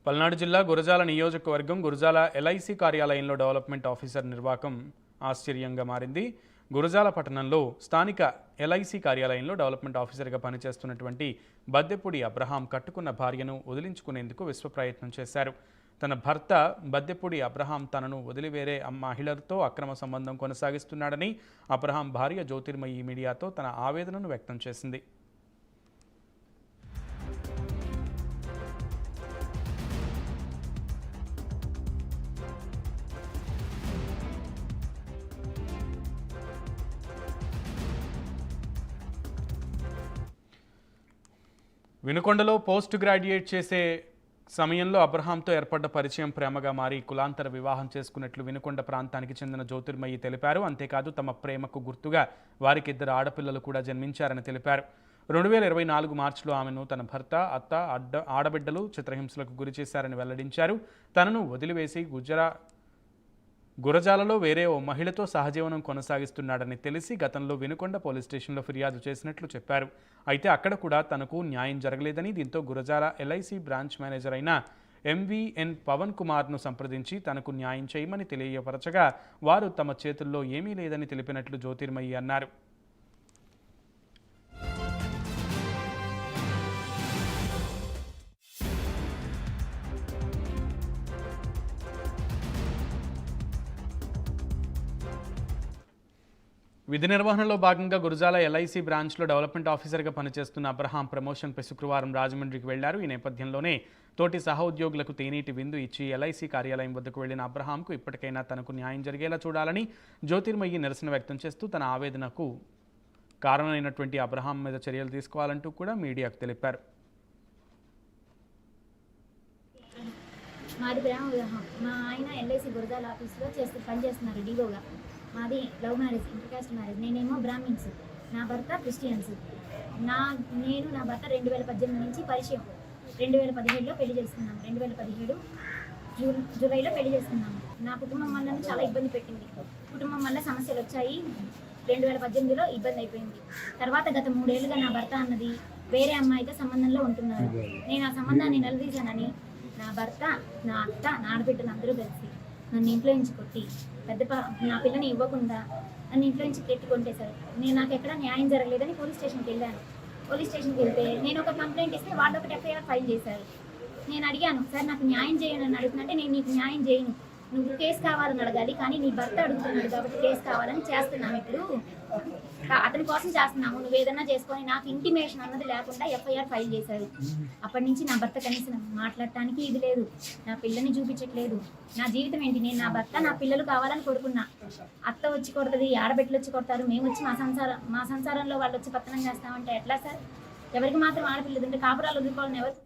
పల్నాడు జిల్లా గురజాల నియోజకవర్గం గురజాల ఎల్ఐసి కార్యాలయంలో డెవలప్మెంట్ ఆఫీసర్ నిర్వాకం ఆశ్చర్యంగా మారింది. గురజాల పట్టణంలో స్థానిక ఎల్ఐసి కార్యాలయంలో డెవలప్మెంట్ ఆఫీసర్గా పనిచేస్తున్నటువంటి బద్దెపూడి అబ్రహాం కట్టుకున్న భార్యను వదిలించుకునేందుకు విశ్వ ప్రయత్నం చేశారు. తన భర్త బద్దెపూడి అబ్రహాం తనను వదిలి వేరే మహిళలతో అక్రమ సంబంధం కొనసాగిస్తున్నాడని అబ్రహాం భార్య జ్యోతిర్మయి మీడియాతో తన ఆవేదనను వ్యక్తం చేసింది. వినుకొండలో పోస్ట్ గ్రాడ్యుయేట్ చేసే సమయంలో అబ్రహాంతో ఏర్పడ్డ పరిచయం ప్రేమగా మారి కులాంతర వివాహం చేసుకున్నట్లు వినుకొండ ప్రాంతానికి చెందిన జ్యోతిర్మయి తెలిపారు. అంతేకాదు తమ ప్రేమకు గుర్తుగా వారికి 2 ఆడపిల్లలు కూడా జన్మించారని తెలిపారు. 2024 మార్చిలో ఆమెను తన భర్త, అత్త, ఆడబిడ్డలు చిత్రహింసలకు గురి చేశారని వెల్లడించారు. తనను వదిలివేసి గురజాలలో వేరే ఓ మహిళతో సహజీవనం కొనసాగిస్తున్నాడని తెలిసి గతంలో వినుకొండ పోలీస్ స్టేషన్లో ఫిర్యాదు చేసినట్లు చెప్పారు. అయితే అక్కడ కూడా తనకు న్యాయం జరగలేదని, దీంతో గురజాల ఎల్ఐసి బ్రాంచ్ మేనేజర్ అయిన ఎంవీఎన్ పవన్ కుమార్ను సంప్రదించి తనకు న్యాయం చేయమని తెలియపరచగా వారు తమ చేతుల్లో ఏమీ లేదని తెలిపినట్లు జ్యోతిర్మయి అన్నారు. విధి నిర్వహణలో భాగంగా గురజాల ఎల్ఐసి బ్రాంచ్లో డెవలప్మెంట్ ఆఫీసర్గా పనిచేస్తున్న అబ్రహాం ప్రమోషన్పై శుక్రవారం రాజమండ్రికి వెళ్లారు. ఈ నేపథ్యంలోనే తోటి సహోద్యోగులకు తేనీటి విందు ఇచ్చి ఎల్ఐసి కార్యాలయం వద్దకు వెళ్లిన అబ్రహాంకు ఇప్పటికైనా తనకు న్యాయం జరిగేలా చూడాలని జ్యోతిర్మయి నిరసన వ్యక్తం చేస్తూ తన ఆవేదనకు కారణమైనటువంటి అబ్రహాం మీద చర్యలు తీసుకోవాలంటూ కూడా మీడియాకు తెలిపారు. మాది మా ఆయన ఎల్ఐసి గురజాల ఆఫీస్లో పనిచేస్తున్నారు డీఓగా. మాది love marriage, inter caste marriage. నేనేమో బ్రాహ్మిన్స్, నా భర్త క్రిస్టియన్స్. నా భర్త 2018 నుంచి పరిచయం. 2017లో పెళ్లి చేసుకున్నాము. 2017 జూలైలో పెళ్లి చేసుకున్నాము. నా కుటుంబం వల్ల చాలా ఇబ్బంది పెట్టింది. కుటుంబం వల్ల సమస్యలు వచ్చాయి. 2018లో ఇబ్బంది అయిపోయింది. తర్వాత గత 3 ఏళ్ళుగా నా భర్త అన్నది వేరే అమ్మాయితో సంబంధంలో ఉంటున్నారు. నేను ఆ సంబంధాన్ని నిలదీశానని నా భర్త, నా అత్త, నా ఆడబిడ్డలు అందరూ కలిసి నన్ను ఇంట్లో నుంచి కొట్టి నా పిల్లని ఇవ్వకుండా నన్ను ఇంట్లో నుంచి కొట్టేశారు. నాకు ఎక్కడ న్యాయం జరగలేదని పోలీస్ స్టేషన్కి వెళ్ళాను. పోలీస్ స్టేషన్కి వెళ్తే నేను ఒక కంప్లైంట్ ఇస్తే వాళ్ళు ఒకటి ఎఫ్ఐఆర్ ఫైల్ చేశారు. నేను అడిగాను, సార్ నాకు న్యాయం చేయను అని అడుగుతుంటే, నేను నీకు న్యాయం చేయను, నువ్వు కేసు కావాలని అడగాలి, కానీ నీ భర్త అడుగుతున్నాడు కాబట్టి కేసు కావాలని చేస్తున్నాము. ఇప్పుడు అతని కోసం చేస్తున్నాము, నువ్వు ఏదన్నా చేసుకొని నాకు ఇంటిమేషన్ అన్నది లేకుండా ఎఫ్ఐఆర్ ఫైల్ చేశారు. అప్పటి నుంచి నా భర్త కనీసం మాట్లాడటానికి ఇది లేదు, నా పిల్లని చూపించట్లేదు. నా జీవితం ఏంటి? నేను నా భర్త, నా పిల్లలు కావాలని కోరుకున్నా. అత్త వచ్చి కొడుతుంది, ఆడబిడ్డలు వచ్చి కొడతారు, మేము వచ్చి మా సంసారంలో వాళ్ళు వచ్చి పత్తనం చేస్తామంటే ఎట్లా సార్? ఎవరికి మాత్రం ఆడపిల్లలు ఉంటే కాపురాలు వదులుకోవాలని ఎవరు